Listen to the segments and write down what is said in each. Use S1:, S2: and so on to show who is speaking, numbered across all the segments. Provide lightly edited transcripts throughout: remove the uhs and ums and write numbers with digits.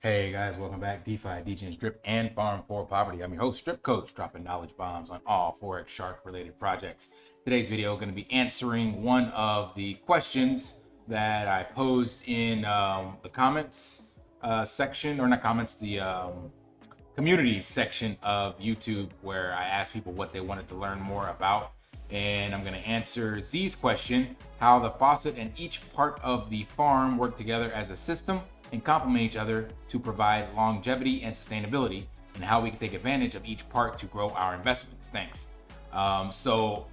S1: Hey guys, welcome back. DeFi, degens, drip, and farm for poverty. I'm your host, Strip Coach, dropping knowledge bombs on all Forex Shark related projects. Today's video going to be answering one of the questions that I posed in the comments section, or not comments, the community section of YouTube, where I asked people what they wanted to learn more about. And I'm going to answer Z's question, how the faucet and each part of the farm work together as a system and complement each other to provide longevity and sustainability, and how we can take advantage of each part to grow our investments. Thanks. So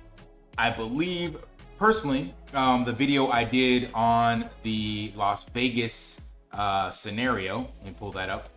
S1: I believe personally, the video I did on the Las Vegas scenario, let me pull that up.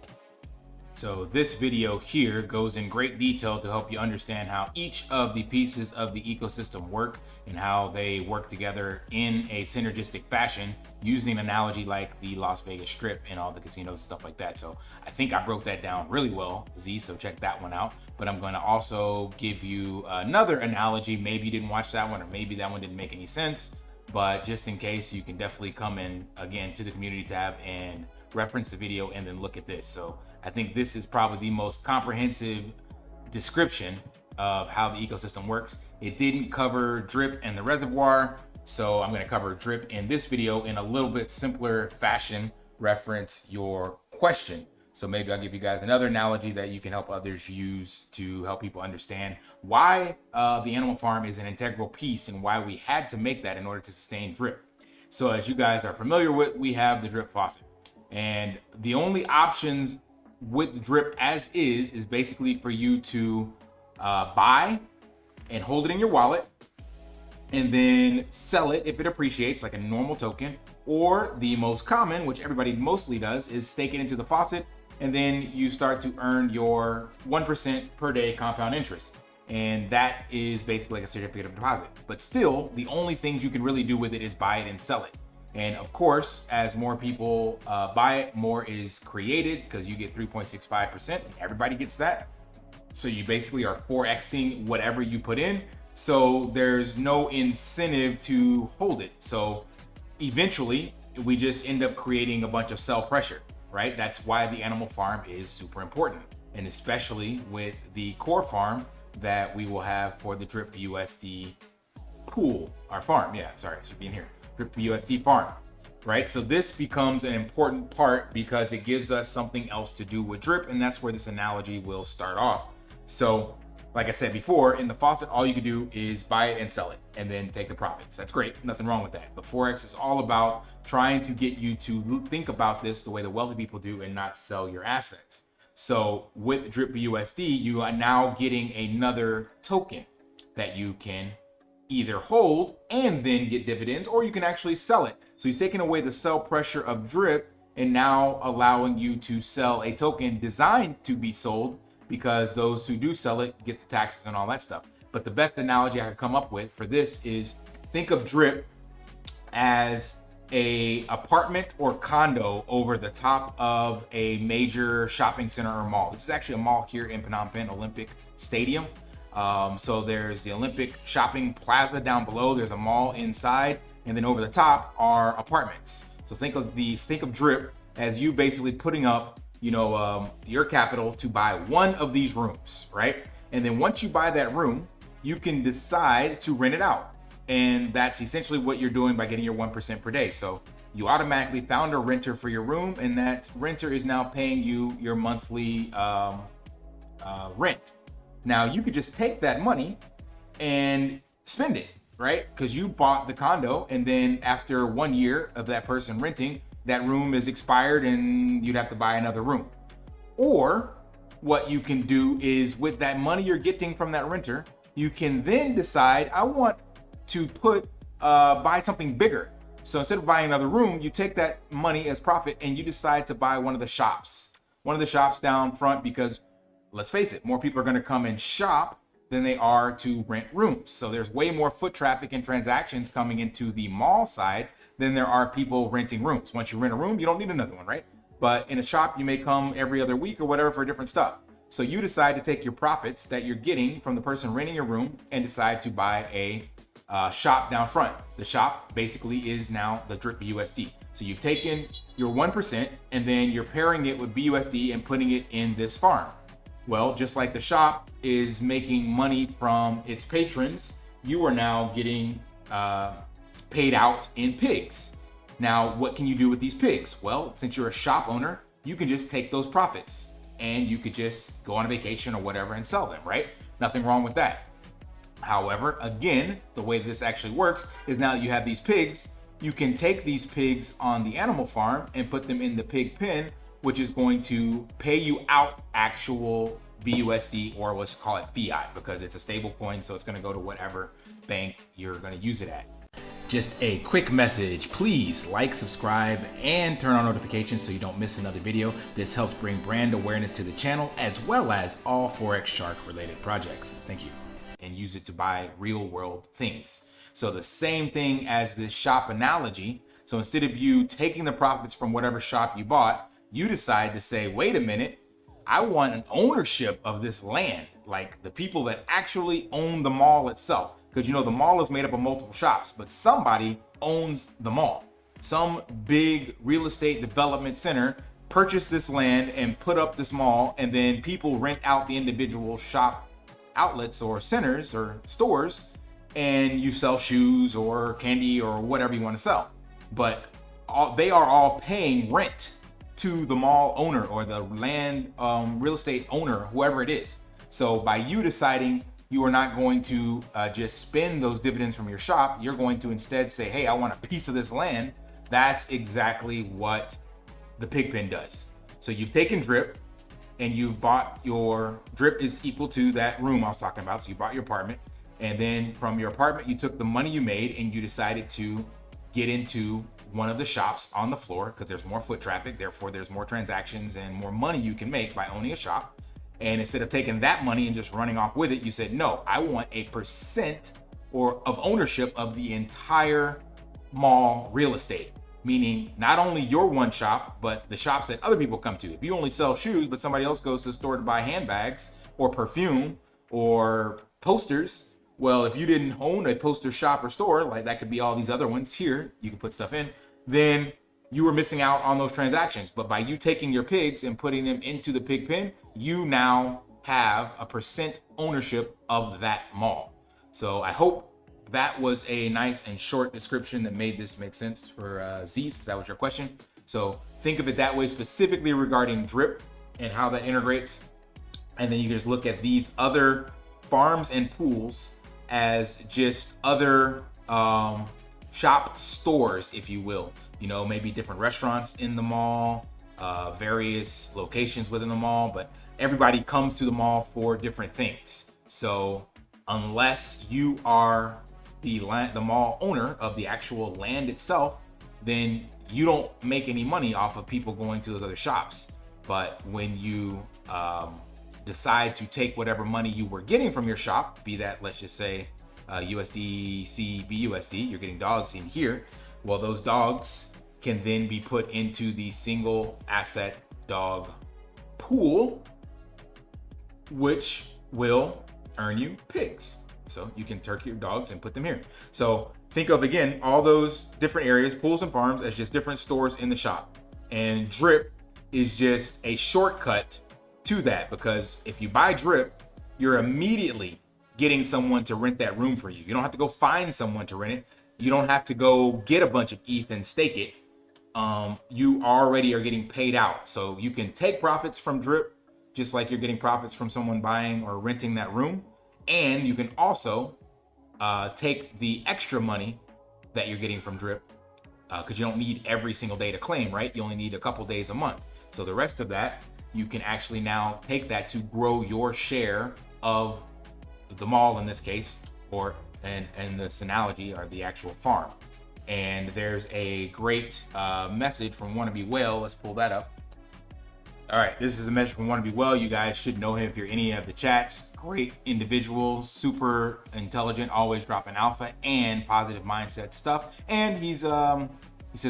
S1: So this video here goes in great detail to help you understand how each of the pieces of the ecosystem work and how they work together in a synergistic fashion, using an analogy like the Las Vegas Strip and all the casinos and stuff like that. So I think I broke that down really well, Z, so check that one out. But I'm going to also give you another analogy. Maybe you didn't watch that one, or maybe that one didn't make any sense. But just in case, you can definitely come in again to the community tab and reference the video and then look at this. So I think this is probably the most comprehensive description of how the ecosystem works. It didn't cover drip and the reservoir, so I'm going to cover drip in this video in a little bit simpler fashion, reference your question. So maybe I'll give you guys another analogy that you can help others use to help people understand why the animal farm is an integral piece and why we had to make that in order to sustain drip. So as you guys are familiar with, we have the drip faucet, and the only options with the drip as is basically for you to buy and hold it in your wallet and then sell it if it appreciates like a normal token, or the most common, which everybody mostly does, is stake it into the faucet, and then you start to earn your 1% per day compound interest, and that is basically like a certificate of deposit. But still, the only things you can really do with it is buy it and sell it. And of course, as more people buy it, more is created, because you get 3.65%, and everybody gets that. So you basically are 4xing whatever you put in. So there's no incentive to hold it. So eventually, we just end up creating a bunch of sell pressure, right? That's why the animal farm is super important. And especially with the core farm that we will have for the Drip USD pool, our farm. Yeah, sorry, it should be in here. USD farm, right? So this becomes an important part because it gives us something else to do with drip, and that's where this analogy will start off. So like I said before, in the faucet, all you can do is buy it and sell it and then take the profits. That's great, nothing wrong with that. But Forex is all about trying to get you to think about this the way the wealthy people do and not sell your assets. So with Drip USD, you are now getting another token that you can either hold and then get dividends, or you can actually sell it. So he's taking away the sell pressure of drip and now allowing you to sell a token designed to be sold, because those who do sell it get the taxes and all that stuff. But the best analogy I could come up with for this is, think of drip as a apartment or condo over the top of a major shopping center or mall. This is actually a mall here in Phnom Penh Olympic Stadium. So there's the Olympic shopping plaza down below, there's a mall inside, and then over the top are apartments. So think of drip as you basically putting up, your capital to buy one of these rooms, right? And then once you buy that room, you can decide to rent it out. And that's essentially what you're doing by getting your 1% per day. So you automatically found a renter for your room, and that renter is now paying you your monthly rent. Now you could just take that money and spend it, right? Because you bought the condo, and then after 1 year of that person renting, that room is expired and you'd have to buy another room. Or what you can do is, with that money you're getting from that renter, you can then decide, I want to buy something bigger. So instead of buying another room, you take that money as profit and you decide to buy one of the shops down front, because let's face it, more people are going to come and shop than they are to rent rooms. So there's way more foot traffic and transactions coming into the mall side than there are people renting rooms. Once you rent a room, you don't need another one, right? But in a shop, you may come every other week or whatever for different stuff. So you decide to take your profits that you're getting from the person renting your room and decide to buy a shop down front. The shop basically is now the Drip USD. So you've taken your 1%, and then you're pairing it with BUSD and putting it in this farm. Well, just like the shop is making money from its patrons, you are now getting paid out in pigs. Now, what can you do with these pigs? Well, since you're a shop owner, you can just take those profits and you could just go on a vacation or whatever and sell them, right? Nothing wrong with that. However, again, the way this actually works is now that you have these pigs, you can take these pigs on the animal farm and put them in the pig pen, which is going to pay you out actual BUSD, or let's call it fiat, because it's a stable coin, so it's going to go to whatever bank you're going to use it at. Just a quick message, please like, subscribe, and turn on notifications so you don't miss another video. This helps bring brand awareness to the channel as well as all Forex Shark related projects. Thank you. And use it to buy real world things. So the same thing as this shop analogy. So instead of you taking the profits from whatever shop you bought, you decide to say, wait a minute, I want an ownership of this land, like the people that actually own the mall itself. Because you know, the mall is made up of multiple shops, but somebody owns the mall. Some big real estate development center purchased this land and put up this mall, and then people rent out the individual shop outlets or centers or stores, and you sell shoes or candy or whatever you want to sell. But they are all paying rent to the mall owner or the land real estate owner, whoever it is. So by you deciding you are not going to just spend those dividends from your shop, you're going to instead say, hey, I want a piece of this land. That's exactly what the pig pen does. So you've taken drip and you've bought your drip is equal to that room I was talking about. So you bought your apartment, and then from your apartment, you took the money you made and you decided to get into one of the shops on the floor because there's more foot traffic. Therefore, there's more transactions and more money you can make by owning a shop. And instead of taking that money and just running off with it, you said, no, I want a percent or of ownership of the entire mall real estate. Meaning not only your one shop, but the shops that other people come to. If you only sell shoes, but somebody else goes to the store to buy handbags or perfume or posters, well, if you didn't own a poster shop or store, like that could be all these other ones here, you can put stuff in, then you were missing out on those transactions. But by you taking your pigs and putting them into the pig pen, you now have a percent ownership of that mall. So I hope that was a nice and short description that made this make sense for Zeus. That was your question. So think of it that way, specifically regarding drip and how that integrates. And then you can just look at these other farms and pools as just other shop stores, if you will. You know, maybe different restaurants in the mall, various locations within the mall, but everybody comes to the mall for different things. So unless you are the mall owner of the actual land itself, then you don't make any money off of people going to those other shops. But when you decide to take whatever money you were getting from your shop, be that, let's just say USDC, BUSD, you're getting dogs in here. Well, those dogs can then be put into the single asset dog pool, which will earn you pigs. So you can turkey your dogs and put them here. So think of, again, all those different areas, pools and farms, as just different stores in the shop. And drip is just a shortcut to that, because if you buy drip, you're immediately getting someone to rent that room for you. You don't have to go find someone to rent it. You don't have to go get a bunch of ETH and stake it. You already are getting paid out. So you can take profits from drip, just like you're getting profits from someone buying or renting that room. And you can also take the extra money that you're getting from drip, because you don't need every single day to claim, right? You only need a couple days a month. So the rest of that, you can actually now take that to grow your share of the mall in this case, or and this analogy, or the actual farm. And there's a great message from Wannabe Whale. Let's pull that up. All right, this is a message from Wannabe Well. You guys should know him if you're any of the chats. Great individual, super intelligent, always dropping alpha and positive mindset stuff. And he says,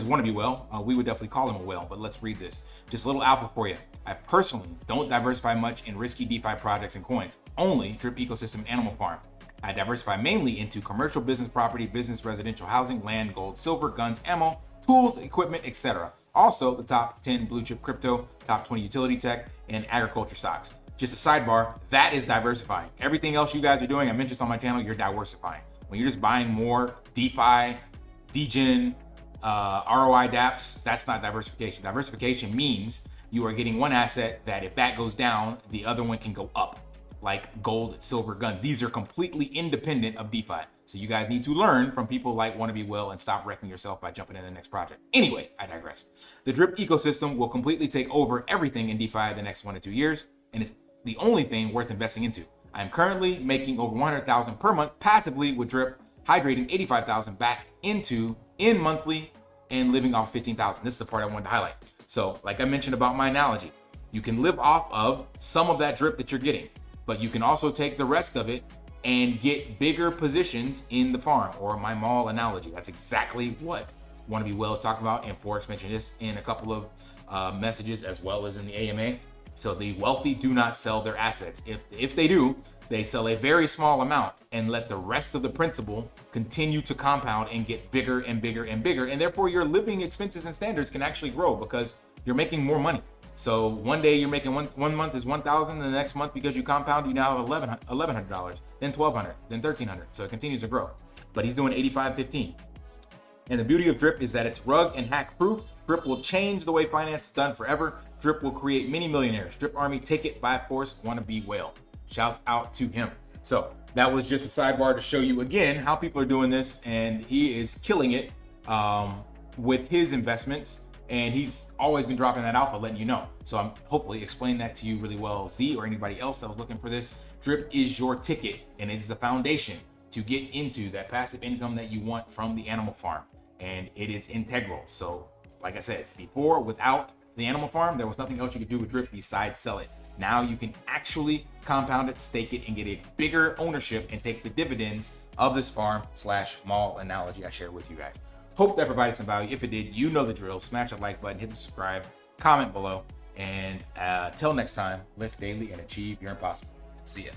S1: Wannabe Well. We would definitely call him a whale, but let's read this. Just a little alpha for you. I personally don't diversify much in risky DeFi projects and coins, only drip ecosystem and animal farm. I diversify mainly into commercial business property, business residential housing, land, gold, silver, guns, ammo, tools, equipment, etc. Also the top 10 blue chip crypto, top 20 utility tech, and agriculture stocks. Just a sidebar, that is diversifying. Everything else you guys are doing, I mentioned on my channel, you're diversifying. When you're just buying more DeFi, degen, ROI dApps, that's not diversification. Diversification means you are getting one asset that if that goes down, the other one can go up, like gold, silver, gun. These are completely independent of DeFi. So you guys need to learn from people like Wanna Be Will and stop wrecking yourself by jumping in the next project. Anyway, I digress. The drip ecosystem will completely take over everything in DeFi the next 1 to 2 years, and it's the only thing worth investing into. I am currently making over 100,000 per month passively with drip, hydrating 85,000 back into in monthly and living off 15,000. This is the part I wanted to highlight. So like I mentioned about my analogy, you can live off of some of that drip that you're getting, but you can also take the rest of it and get bigger positions in the farm, or my mall analogy. That's exactly what Wanna Be Well is talking about, and Forex mentioned this in a couple of messages as well as in the AMA. So the wealthy do not sell their assets. If they do, they sell a very small amount and let the rest of the principal continue to compound and get bigger and bigger and bigger. And therefore your living expenses and standards can actually grow because you're making more money. So one day you're making one month is 1,000, and the next month, because you compound, you now have $1,100, then 1,200, then 1,300. So it continues to grow. But he's doing 85-15. And the beauty of drip is that it's rug and hack proof. Drip will change the way finance is done forever. Drip will create many millionaires. Drip Army, take it by force. Wanna Be Whale. Shouts out to him. So that was just a sidebar to show you again how people are doing this, and he is killing it with his investments. And he's always been dropping that alpha, letting you know. So I'm hopefully explaining that to you really well, Z, or anybody else that was looking for this. Drip is your ticket, and it's the foundation to get into that passive income that you want from the animal farm. And it is integral. So like I said before, without the animal farm, there was nothing else you could do with drip besides sell it. Now you can actually compound it, stake it, and get a bigger ownership and take the dividends of this farm / mall analogy I shared with you guys. Hope that provided some value. If it did, you know the drill. Smash that like button, hit the subscribe, comment below, and till next time, lift daily and achieve your impossible. See ya.